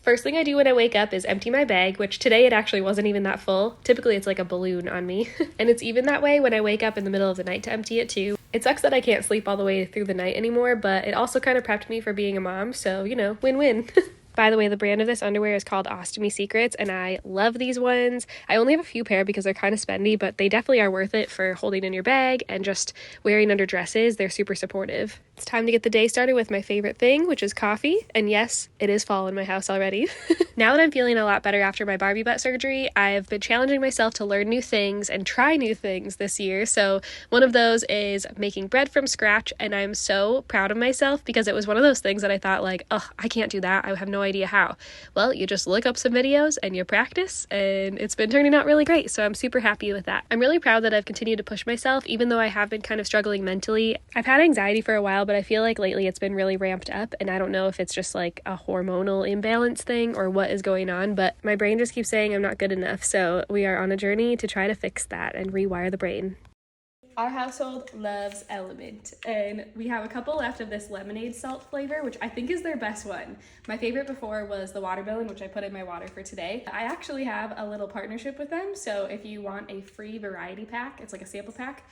First thing I do when I wake up is empty my bag, which today it actually wasn't even that full. Typically it's like a balloon on me. And it's even that way when I wake up in the middle of the night to empty it too. It sucks that I can't sleep all the way through the night anymore, but it also kind of prepped me for being a mom, so, you know, win-win. By the way, the brand of this underwear is called Ostomy Secrets, and I love these ones. I only have a few pair because they're kind of spendy, but they definitely are worth it for holding in your bag and just wearing under dresses. They're super supportive. It's time to get the day started with my favorite thing, which is coffee. And yes, it is fall in my house already. Now that I'm feeling a lot better after my Barbie butt surgery, I've been challenging myself to learn new things and try new things this year. So one of those is making bread from scratch, and I'm so proud of myself because it was one of those things that I thought like, oh, I can't do that. I have no idea how. Well, you just look up some videos and you practice, and it's been turning out really great. So I'm super happy with that. I'm really proud that I've continued to push myself, even though I have been kind of struggling mentally. I've had anxiety for a while, but I feel like lately it's been really ramped up, and I don't know if it's just like a hormonal imbalance thing or what is going on, but my brain just keeps saying I'm not good enough. So we are on a journey to try to fix that and rewire the brain. Our household loves Element, and we have a couple left of this lemonade salt flavor, which I think is their best one. My favorite before was the watermelon, which I put in my water for today. I actually have a little partnership with them, so if you want a free variety pack, it's like a sample pack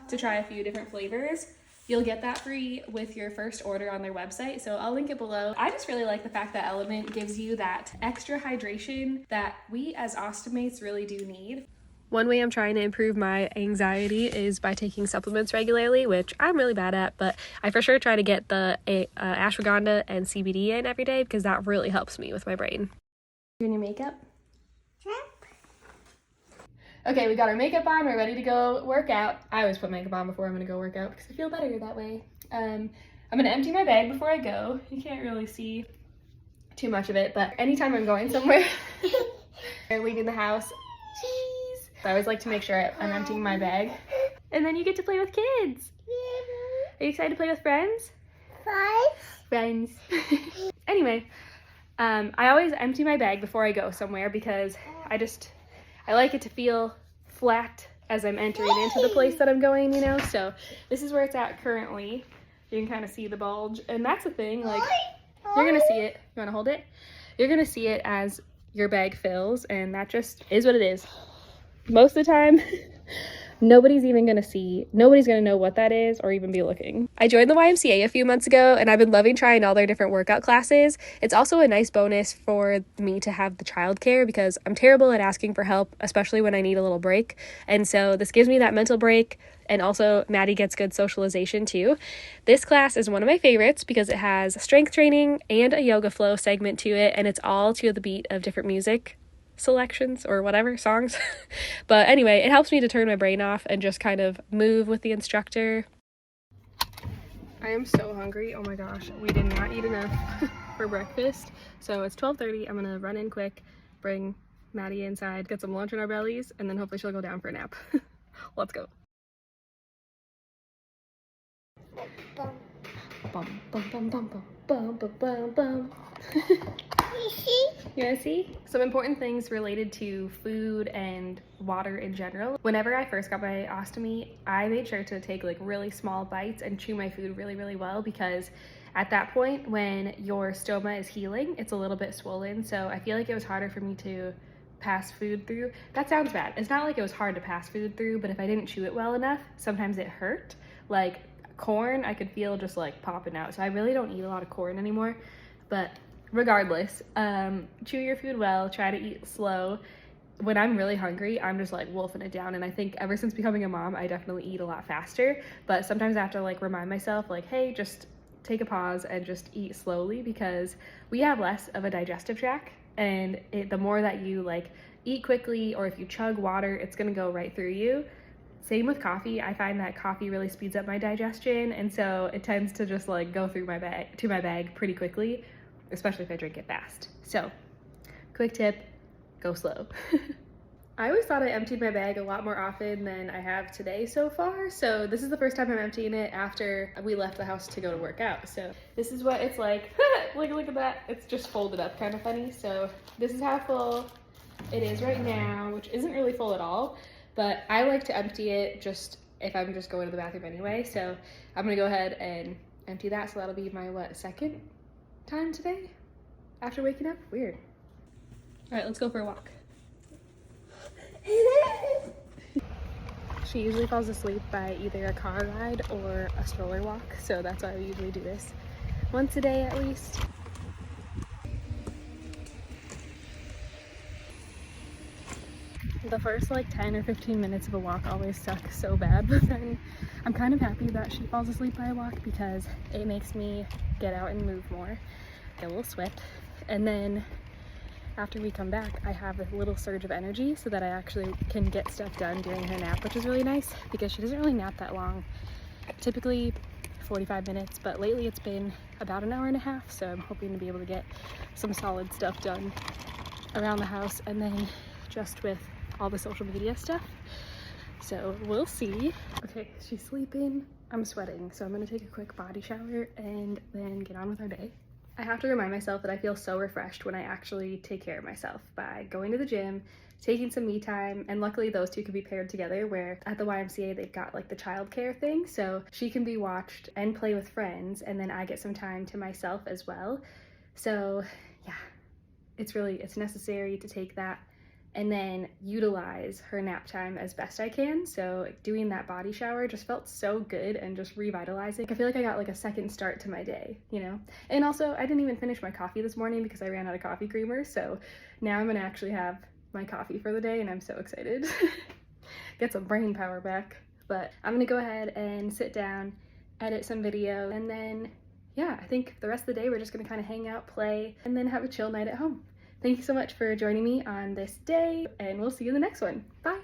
to try a few different flavors, you'll get that free with your first order on their website, so I'll link it below. I just really like the fact that Element gives you that extra hydration that we as Ostomates really do need. One way I'm trying to improve my anxiety is by taking supplements regularly, which I'm really bad at, but I for sure try to get the ashwagandha and CBD in every day because that really helps me with my brain. Doing your makeup? Okay, we got our makeup on, we're ready to go work out. I always put makeup on before I'm gonna go work out because I feel better that way. I'm gonna empty my bag before I go. You can't really see too much of it, but anytime I'm going somewhere or leaving the house, I always like to make sure I'm emptying my bag. And then you get to play with kids. Are you excited to play with friends? Friends. Anyway, I always empty my bag before I go somewhere because I like it to feel flat as I'm entering into the place that I'm going, you know? So this is where it's at currently. You can kind of see the bulge. And that's the thing, like, you're gonna see it. You wanna hold it? You're gonna see it as your bag fills, and that just is what it is. Most of the time, nobody's gonna know what that is or even be looking. I joined the YMCA a few months ago, and I've been loving trying all their different workout classes. It's also a nice bonus for me to have the childcare because I'm terrible at asking for help, especially when I need a little break. And so this gives me that mental break, and also Maddie gets good socialization too. This class is one of my favorites because it has strength training and a yoga flow segment to it, and it's all to the beat of different music selections or whatever songs. But anyway, it helps me to turn my brain off and just kind of move with the instructor. I am so hungry. Oh my gosh, we did not eat enough for breakfast. So it's 12:30. I'm gonna run in quick, bring Maddie inside, get some lunch in our bellies, and then hopefully she'll go down for a nap. Let's go. Bum, bum, bum, bum, bum, bum, bum, bum, bum. You wanna see? Some important things related to food and water in general. Whenever I first got my ostomy, I made sure to take like really small bites and chew my food really, really well because at that point when your stoma is healing, it's a little bit swollen. So I feel like it was harder for me to pass food through. That sounds bad. It's not like it was hard to pass food through, but if I didn't chew it well enough, sometimes it hurt. Like corn, I could feel just like popping out. So I really don't eat a lot of corn anymore, but regardless, chew your food well, try to eat slow. When I'm really hungry, I'm just like wolfing it down, and I think ever since becoming a mom, I definitely eat a lot faster, but sometimes I have to like remind myself like, hey, just take a pause and just eat slowly because we have less of a digestive tract, and the more that you like eat quickly or if you chug water, it's gonna go right through you. Same with coffee. I find that coffee really speeds up my digestion, and so it tends to just like go through my bag pretty quickly, especially if I drink it fast. So, quick tip, go slow. I always thought I emptied my bag a lot more often than I have today so far. So this is the first time I'm emptying it after we left the house to go to work out. So this is what it's like. Look at that. It's just folded up, kind of funny. So this is how full it is right now, which isn't really full at all, but I like to empty it just if I'm just going to the bathroom anyway. So I'm gonna go ahead and empty that. So that'll be my, second time today? after waking up? Weird. All right, let's go for a walk. She usually falls asleep by either a car ride or a stroller walk, so that's why we usually do this once a day at least. The first like 10 or 15 minutes of a walk always suck so bad, but then I'm kind of happy that she falls asleep by a walk because it makes me get out and move more, get a little sweat, and then after we come back I have a little surge of energy so that I actually can get stuff done during her nap, which is really nice because she doesn't really nap that long, typically 45 minutes, but lately it's been about an hour and a half, so I'm hoping to be able to get some solid stuff done around the house and then just with all the social media stuff. So we'll see. Okay, she's sleeping. I'm sweating, so I'm gonna take a quick body shower and then get on with our day. I have to remind myself that I feel so refreshed when I actually take care of myself by going to the gym, taking some me time, and luckily those two can be paired together where at the YMCA they've got like the childcare thing, so she can be watched and play with friends, and then I get some time to myself as well. So yeah, it's necessary to take that and then utilize her nap time as best I can. So doing that body shower just felt so good and just revitalizing. I feel like I got like a second start to my day, you know? And also I didn't even finish my coffee this morning because I ran out of coffee creamer. So now I'm gonna actually have my coffee for the day and I'm so excited. Get some brain power back. But I'm gonna go ahead and sit down, edit some video, and then yeah, I think the rest of the day we're just gonna kind of hang out, play, and then have a chill night at home. Thank you so much for joining me on this day, and we'll see you in the next one. Bye!